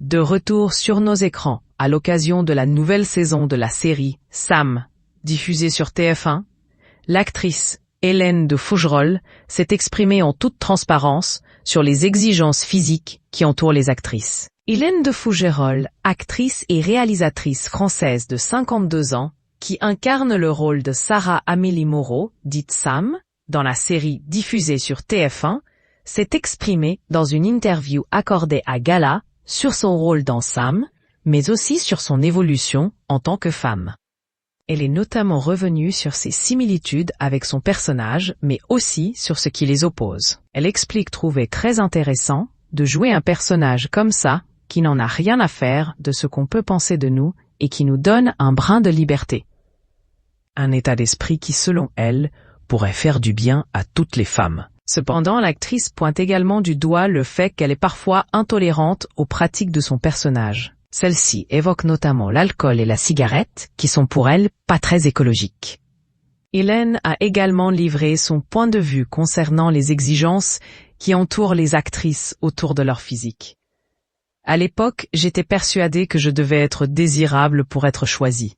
De retour sur nos écrans, à l'occasion de la nouvelle saison de la série Sam, diffusée sur TF1, l'actrice Hélène de Fougerolles s'est exprimée en toute transparence sur les exigences physiques qui entourent les actrices. Hélène de Fougerolles, actrice et réalisatrice française de 52 ans, qui incarne le rôle de Sarah Amélie Moreau, dite Sam, dans la série diffusée sur TF1, s'est exprimée dans une interview accordée à Gala sur son rôle dans Sam, mais aussi sur son évolution en tant que femme. Elle est notamment revenue sur ses similitudes avec son personnage, mais aussi sur ce qui les oppose. Elle explique trouver très intéressant de jouer un personnage comme ça, qui n'en a rien à faire de ce qu'on peut penser de nous et qui nous donne un brin de liberté. Un état d'esprit qui, selon elle, pourrait faire du bien à toutes les femmes. Cependant, l'actrice pointe également du doigt le fait qu'elle est parfois intolérante aux pratiques de son personnage. Celle-ci évoque notamment l'alcool et la cigarette, qui sont pour elle pas très écologiques. Hélène a également livré son point de vue concernant les exigences qui entourent les actrices autour de leur physique. À l'époque, j'étais persuadée que je devais être désirable pour être choisie.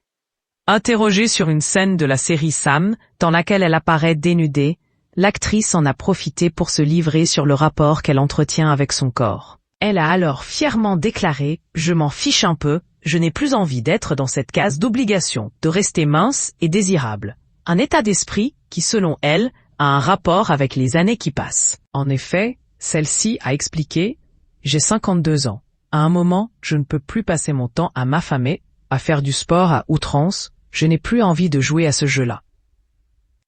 Interrogée sur une scène de la série Sam, dans laquelle elle apparaît dénudée, l'actrice en a profité pour se livrer sur le rapport qu'elle entretient avec son corps. Elle a alors fièrement déclaré « Je m'en fiche un peu, je n'ai plus envie d'être dans cette case d'obligation, de rester mince et désirable. » Un état d'esprit qui, selon elle, a un rapport avec les années qui passent. En effet, celle-ci a expliqué « J'ai 52 ans. À un moment, je ne peux plus passer mon temps à m'affamer, à faire du sport à outrance, je n'ai plus envie de jouer à ce jeu-là. »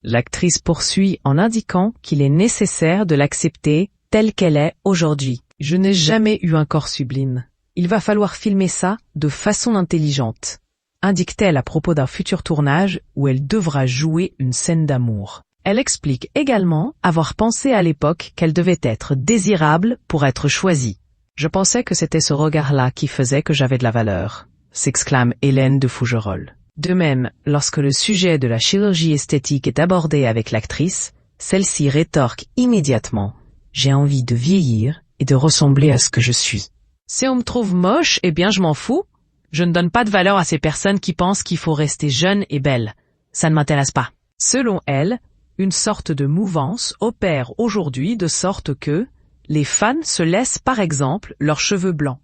L'actrice poursuit en indiquant qu'il est nécessaire de l'accepter telle qu'elle est aujourd'hui. « Je n'ai jamais eu un corps sublime. Il va falloir filmer ça de façon intelligente, » indique-t-elle à propos d'un futur tournage où elle devra jouer une scène d'amour. Elle explique également avoir pensé à l'époque qu'elle devait être désirable pour être choisie. « Je pensais que c'était ce regard-là qui faisait que j'avais de la valeur », s'exclame Hélène de Fougerolles. De même, lorsque le sujet de la chirurgie esthétique est abordé avec l'actrice, celle-ci rétorque immédiatement « J'ai envie de vieillir et de ressembler à ce que je suis. Si on me trouve moche, eh bien je m'en fous. Je ne donne pas de valeur à ces personnes qui pensent qu'il faut rester jeune et belle. Ça ne m'intéresse pas. » Selon elle, une sorte de mouvance opère aujourd'hui de sorte que les fans se laissent par exemple leurs cheveux blancs.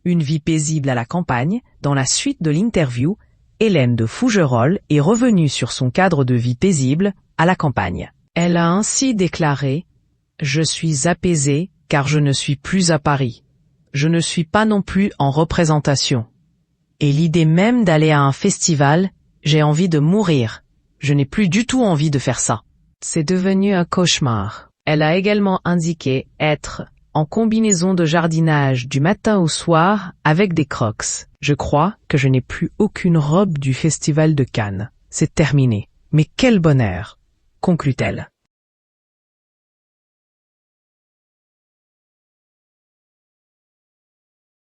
Une vie paisible à la campagne, dans la suite de l'interview, Hélène de Fougerolles est revenue sur son cadre de vie paisible à la campagne. Elle a ainsi déclaré « Je suis apaisée car je ne suis plus à Paris. Je ne suis pas non plus en représentation. Et l'idée même d'aller à un festival, j'ai envie de mourir. Je n'ai plus du tout envie de faire ça. C'est devenu un cauchemar. » Elle a également indiqué être en combinaison de jardinage du matin au soir avec des Crocs. « Je crois que je n'ai plus aucune robe du Festival de Cannes. C'est terminé. Mais quel bonheur !» conclut-elle.